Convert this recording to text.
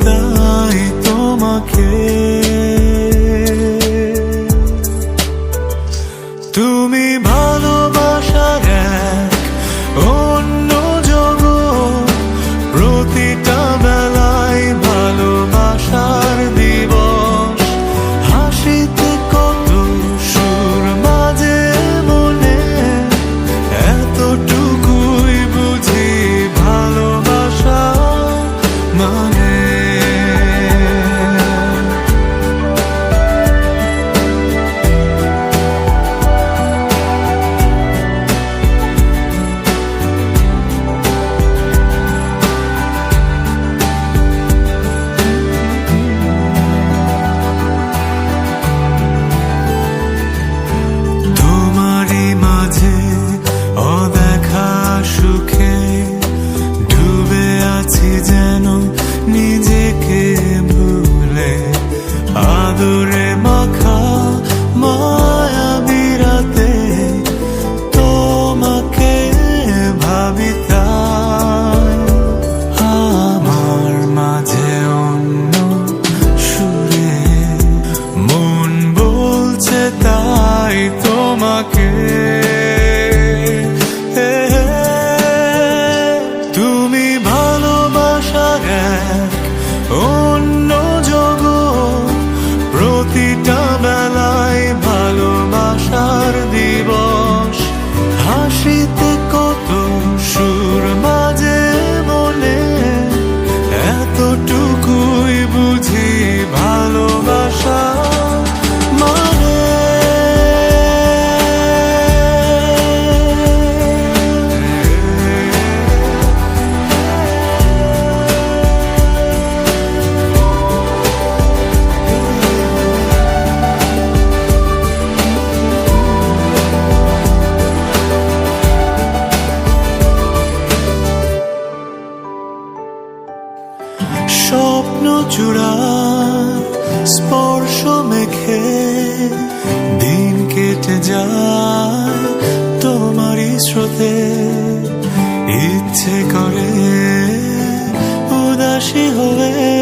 তাই তোমাকে। তুমি ভালোবাসার এক অন্য জগৎ, প্রতিটা বেলায় ভালোবাসার দিবস। হাসিতে কত সুর মাঝে মনে, এতটুকুই বুঝি ভালোবাসা মানে। সুখে ডুবে আছি যেন নিজেকে ভুলে, আদরে মাখা মায়াবী রাতে তোমাকে ভাবি তাই। আমার মাঝে অন্য সুরে মন বলছে তাই তোমাকে। তুমি ভালোবাসার এক অন্য জগৎ, প্রতিটা বেলায় ভালোবাসার দিবস। হাসিতে কত সুর মাঝে মনে, এতটুকুই বুঝি ভালোবাসা মানে। স্বপ্ন চূড়ায় স্পর্শ মেখে দিন কেটে যায় তোমারই স্রোতে। ইচ্ছে করে উদাসী হয়ে